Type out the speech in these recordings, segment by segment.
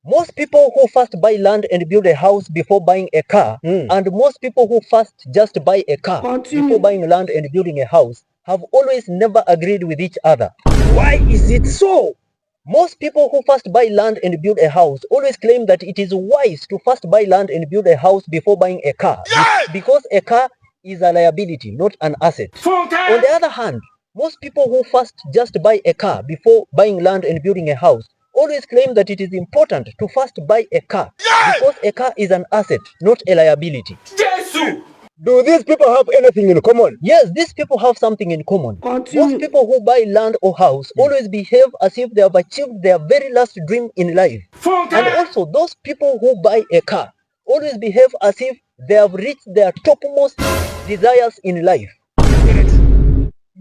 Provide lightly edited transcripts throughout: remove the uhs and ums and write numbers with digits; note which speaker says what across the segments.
Speaker 1: Most people who first buy land and build a house before buying a car, and most people who first just buy a car before buying land and building a house have always never agreed with each other.
Speaker 2: Why is it so?
Speaker 1: Most people who first buy land and build a house always claim that it is wise to first buy land and build a house before buying a car, because a car is a liability, not an asset. On the other hand, most people who first just buy a car before buying land and building a house always claim that it is important to first buy a car, because a car is an asset, not a liability.
Speaker 2: Do these people have anything in common?
Speaker 1: Yes, these people have something in common.
Speaker 3: Continue.
Speaker 1: Most people who buy land or house always behave as if they have achieved their very last dream in life. And also, those people who buy a car always behave as if they have reached their topmost desires in life.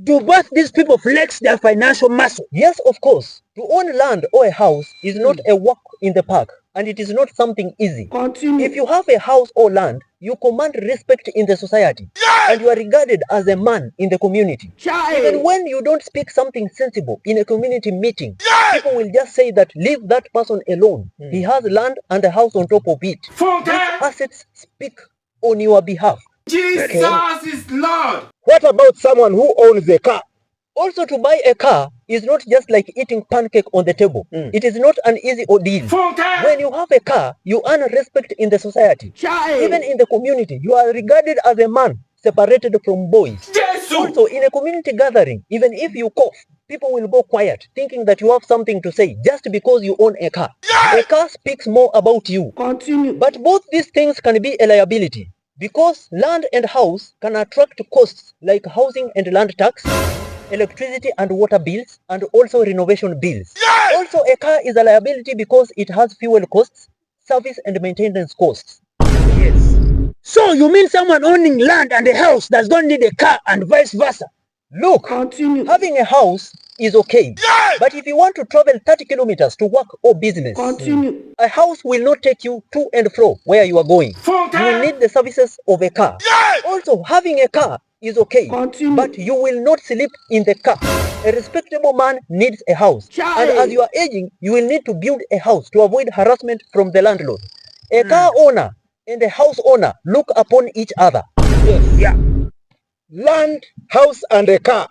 Speaker 2: Do both these people flex their financial muscle?
Speaker 1: Yes, of course. To own land or a house is not a walk in the park, and it is not something easy.
Speaker 3: Continue.
Speaker 1: If you have a house or land, you command respect in the society, and you are regarded as a man in the community. Even when you don't speak something sensible in a community meeting, people will just say that leave that person alone. He has land and a house on top of it. These assets speak on your behalf.
Speaker 4: Jesus is Lord.
Speaker 2: What about someone who owns a car?
Speaker 1: Also, to buy a car is not just like eating pancake on the table. It is not an easy ordeal. When you have a car, you earn respect in the society. Even in the community, you are regarded as a man separated from boys. Also, in a community gathering, even if you cough, people will go quiet, thinking that you have something to say just because you own a car. A car speaks more about you.
Speaker 3: Continue.
Speaker 1: But both these things can be a liability, because land and house can attract costs like housing and land tax, electricity and water bills, and also renovation bills. Also, a car is a liability because it has fuel costs, service and maintenance costs.
Speaker 2: Yes. So you mean someone owning land and a house does not need a car and vice versa?
Speaker 1: Look,
Speaker 3: Continue.
Speaker 1: having a house is okay. But if you want to travel 30 kilometers to work or business,
Speaker 3: Continue.
Speaker 1: a house will not take you to and fro where you are going. You will need the services of a car. Also, having a car is okay,
Speaker 3: Continue.
Speaker 1: but you will not sleep in the car. A respectable man needs a house. And as you are aging, you will need to build a house to avoid harassment from the landlord. A car owner and a house owner look upon each other.
Speaker 2: Yes. Yeah. Land, house, and a car.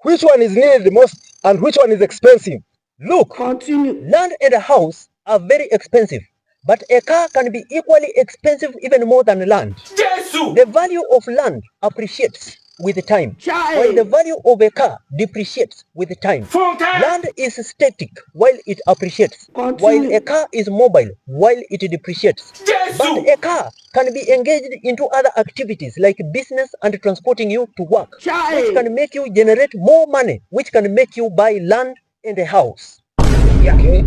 Speaker 2: Which one is needed the most and which one is expensive?
Speaker 1: Look,
Speaker 3: Continue.
Speaker 1: land and a house are very expensive, but a car can be equally expensive, even more than land. The value of land appreciates with time, while the value of a car depreciates with time. Land is static while it appreciates, while a car is mobile while it depreciates. But a car can be engaged into other activities like business and transporting you to work, which can make you generate more money, which can make you buy land and a house.
Speaker 2: Yeah. Okay.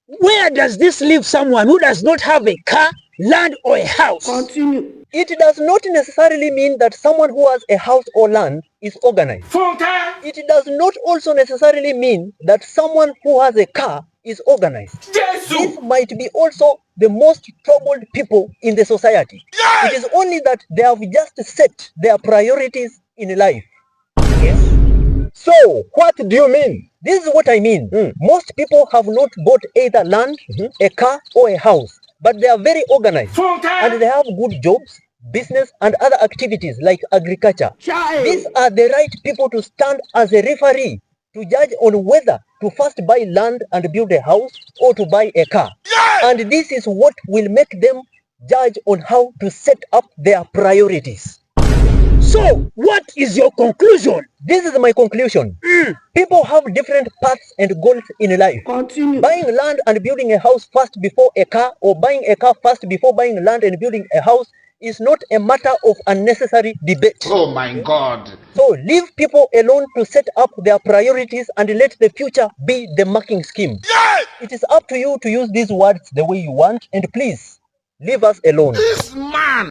Speaker 2: Where does this leave someone who does not have a car, land, or a house?
Speaker 3: Continue.
Speaker 1: It does not necessarily mean that someone who has a house or land is organized. It does not also necessarily mean that someone who has a car is organized. This might be also the most troubled people in the society. It is only that they have just set their priorities in life.
Speaker 2: Yes. So, what do you mean?
Speaker 1: This is what I mean. Most people have not bought either land, a car, or a house, but they are very organized and they have good jobs, business, and other activities like agriculture. These are the right people to stand as a referee to judge on whether to first buy land and build a house or to buy a car. And this is what will make them judge on how to set up their priorities.
Speaker 2: So, what is your conclusion?
Speaker 1: This is my conclusion. People have different paths and goals in life.
Speaker 3: Continue.
Speaker 1: Buying land and building a house first before a car, or buying a car first before buying land and building a house, is not a matter of unnecessary debate.
Speaker 4: Oh my God.
Speaker 1: So leave people alone to set up their priorities and let the future be the marking scheme. It is up to you to use these words the way you want, and please leave us alone.
Speaker 4: This man.